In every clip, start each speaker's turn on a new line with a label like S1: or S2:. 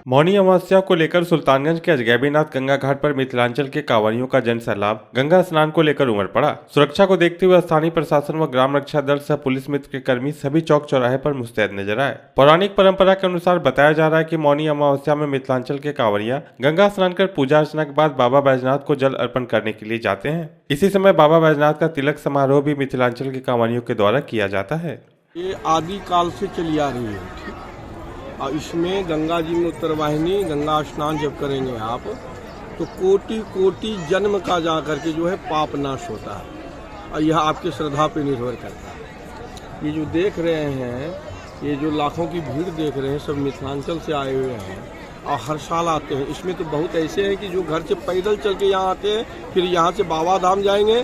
S1: मौनी अमावस्या को लेकर सुल्तानगंज के अजगैबीनाथ गंगा घाट पर मिथिलांचल के कांवरियों का जन सैलाब गंगा स्नान को लेकर उमड़ पड़ा। सुरक्षा को देखते हुए स्थानीय प्रशासन व ग्राम रक्षा दल सह पुलिस मित्र के कर्मी सभी चौक चौराहे पर मुस्तैद नजर आए। पौराणिक परंपरा के अनुसार बताया जा रहा है कि मौनी अमावस्या में मिथिलांचल के कांवरिया गंगा स्नान कर पूजा अर्चना के बाद बाबा बैजनाथ को जल अर्पण करने के लिए जाते हैं। इसी समय बाबा बैजनाथ का तिलक समारोह भी मिथिलांचल के कांवरियों के द्वारा किया जाता है।
S2: ये आदि काल से चली आ रही है और इसमें गंगा जी में उत्तरवाहिनी गंगा स्नान जब करेंगे आप तो कोटि कोटि जन्म का जा करके जो है पाप नाश होता है और यह आपके श्रद्धा पे निर्भर करता है। ये जो देख रहे हैं, ये जो लाखों की भीड़ देख रहे हैं, सब मिथिलांचल से आए हुए हैं और हर साल आते हैं। इसमें तो बहुत ऐसे हैं कि जो घर से पैदल चल के यहाँ आते हैं, फिर यहाँ से बाबा धाम जाएंगे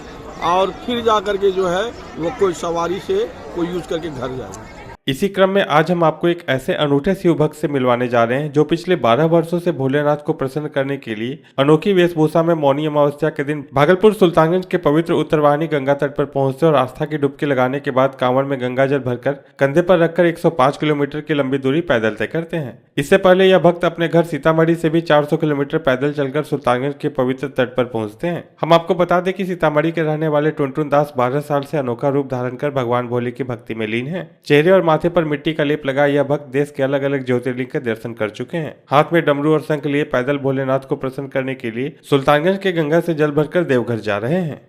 S2: और फिर जा करके जो है वो कोई सवारी से कोई यूज करके घर जाएंगे।
S1: इसी क्रम में आज हम आपको एक ऐसे अनूठे शिव भक्त से मिलवाने जा रहे हैं जो पिछले 12 वर्षों से भोलेनाथ को प्रसन्न करने के लिए अनोखी वेशभूषा में मौनी अमावस्या के दिन भागलपुर सुल्तानगंज के पवित्र उत्तरवाहिनी गंगा तट पर पहुंचते और आस्था की डुबकी लगाने के बाद कांवड़ में गंगा जल भरकर कंधे पर रखकर 105 किलोमीटर की लंबी दूरी पैदल तय करते हैं। इससे पहले यह भक्त अपने घर सीतामढ़ी से भी 400 किलोमीटर पैदल चलकर सुल्तानगंज के पवित्र तट पर पहुंचते हैं। हम आपको बता दें कि सीतामढ़ी के रहने वाले टुनटुन दास 12 साल से अनोखा रूप धारण कर भगवान भोले की भक्ति में लीन है। चेहरे और माथे पर मिट्टी का लेप लगा यह भक्त देश के अलग अलग ज्योतिर्लिंग के दर्शन कर चुके हैं। हाथ में डमरू और शंख लिए पैदल भोलेनाथ को प्रसन्न करने के लिए सुल्तानगंज के गंगा से जल भरकर देवघर जा रहे हैं।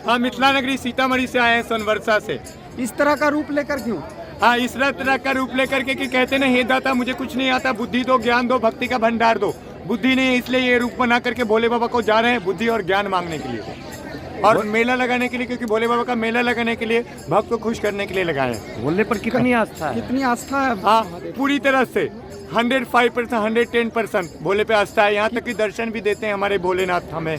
S3: हाँ, मिथिला नगरी सीतामढ़ी से आए हैं, सोनवर्षा से।
S4: इस तरह का रूप लेकर क्यों?
S3: हाँ, इस तरह का रूप लेकर के कि कहते ना, हे दाता मुझे कुछ नहीं आता, बुद्धि दो, ज्ञान दो, भक्ति का भंडार दो। बुद्धि नहीं है इसलिए ये रूप बना करके भोले बाबा को जा रहे हैं बुद्धि और ज्ञान मांगने के लिए और मेला लगाने के लिए, क्योंकि भोले बाबा का मेला लगाने के लिए भक्त को खुश करने के लिए लगाए हैं।
S4: बोलने पर कितनी आस्था है? कितनी आस्था है?
S3: हाँ, पूरी तरह से 105%, 110% भोले पे आस्था है। यहाँ तक कि दर्शन भी देते हैं हमारे भोलेनाथ हमें।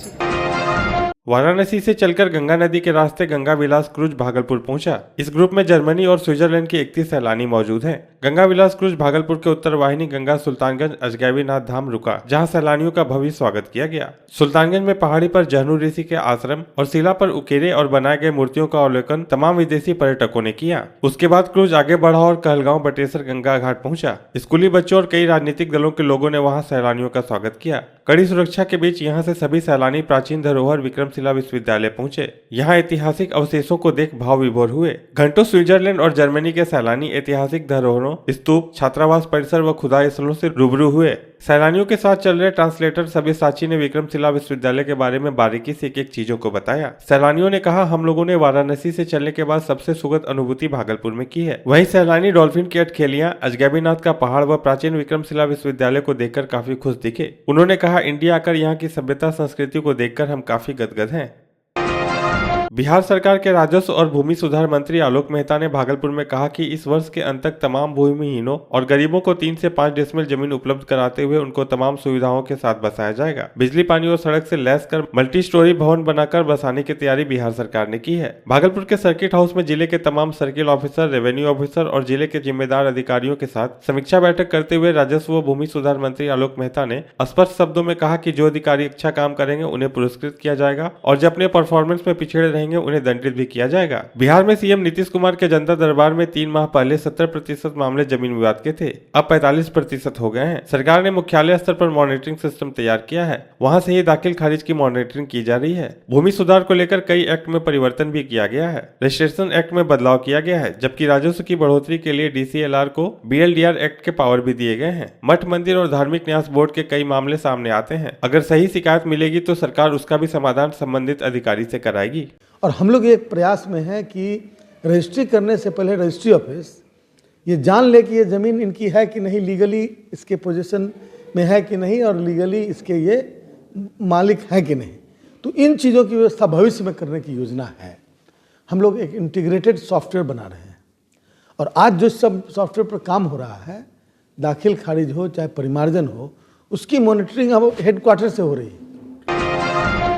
S1: वाराणसी से चलकर गंगा नदी के रास्ते गंगा विलास क्रूज भागलपुर पहुंचा। इस ग्रुप में जर्मनी और स्विट्जरलैंड के 31 सैलानी मौजूद हैं। गंगा विलास क्रूज भागलपुर के उत्तरवाहिनी गंगा सुल्तानगंज अजगैबीनाथ धाम रुका, जहां सैलानियों का भव्य स्वागत किया गया। सुल्तानगंज में पहाड़ी पर जहनु ऋषि के आश्रम और शिला पर उकेरे और बनाए गए मूर्तियों का अवलोकन तमाम विदेशी पर्यटकों ने किया। उसके बाद क्रूज आगे बढ़ा और कहलगांव बटेसर गंगा घाट पहुंचा। स्कूली बच्चों और कई राजनीतिक दलों के लोगों ने वहां सैलानियों का स्वागत किया। कड़ी सुरक्षा के बीच यहां से सभी सैलानी प्राचीन धरोहर विक्रमशिला विश्वविद्यालय पहुंचे। यहां ऐतिहासिक अवशेषों को देख भाव विभोर हुए। घंटों स्विट्जरलैंड और जर्मनी के सैलानी ऐतिहासिक धरोहरों, स्तूप, छात्रावास परिसर व खुदाई स्थलों से रूबरू हुए। सैलानियों के साथ चल रहे ट्रांसलेटर सब्यसाची ने विक्रमशिला विश्वविद्यालय के बारे में बारीकी से एक चीजों को बताया। सैलानियों ने कहा, हम लोगों ने वाराणसी से चलने के बाद सबसे सुखद अनुभूति भागलपुर में की है। वहीं सैलानी डॉल्फिन की अटखेलियां, अजगैबीनाथ का पहाड़ व प्राचीन विक्रमशिला विश्वविद्यालय को देखकर काफी खुश दिखे। उन्होंने कहा, इंडिया आकर यहाँ की सभ्यता संस्कृति को देखकर हम काफी गदगद हैं। बिहार सरकार के राजस्व और भूमि सुधार मंत्री आलोक मेहता ने भागलपुर में कहा कि इस वर्ष के अंत तक तमाम भूमिहीनों और गरीबों को 3 से 5 डेसिमल जमीन उपलब्ध कराते हुए उनको तमाम सुविधाओं के साथ बसाया जाएगा। बिजली, पानी और सड़क से लैस कर मल्टी स्टोरी भवन बनाकर बसाने की तैयारी बिहार सरकार ने की है। भागलपुर के सर्किट हाउस में जिले के तमाम सर्किल ऑफिसर, रेवेन्यू ऑफिसर और जिले के जिम्मेदार अधिकारियों के साथ समीक्षा बैठक करते हुए राजस्व व भूमि सुधार मंत्री आलोक मेहता ने स्पष्ट शब्दों में कहा कि जो अधिकारी अच्छा काम करेंगे उन्हें पुरस्कृत किया जाएगा और जो अपने परफॉर्मेंस में पिछड़े रहेंगे उन्हें दंडित भी किया जाएगा। बिहार में सीएम नीतीश कुमार के जनता दरबार में 3 माह पहले 70% मामले जमीन विवाद के थे, अब 45% हो गए हैं। सरकार ने मुख्यालय स्तर पर मॉनिटरिंग सिस्टम तैयार किया है, वहां से ही दाखिल खारिज की मॉनिटरिंग की जा रही है। भूमि सुधार को लेकर कई एक्ट में परिवर्तन भी किया गया है। रजिस्ट्रेशन एक्ट में बदलाव किया गया है, जबकि राजस्व की बढ़ोतरी के लिए DCLR को BLDR एक्ट के पावर भी दिए गए हैं। मठ, मंदिर और धार्मिक न्यास बोर्ड के कई मामले सामने आते हैं। अगर सही शिकायत मिलेगी तो सरकार उसका भी समाधान संबंधित अधिकारी से कराएगी।
S4: और हम लोग एक प्रयास में हैं कि रजिस्ट्री करने से पहले रजिस्ट्री ऑफिस ये जान ले कि ये ज़मीन इनकी है कि नहीं, लीगली इसके पोजीशन में है कि नहीं और लीगली इसके ये मालिक है कि नहीं। तो इन चीज़ों की व्यवस्था भविष्य में करने की योजना है। हम लोग एक इंटीग्रेटेड सॉफ्टवेयर बना रहे हैं और आज जो सब सॉफ्टवेयर पर काम हो रहा है, दाखिल खारिज हो चाहे परिमार्जन हो, उसकी मॉनिटरिंग अब हेडक्वार्टर से हो रही है।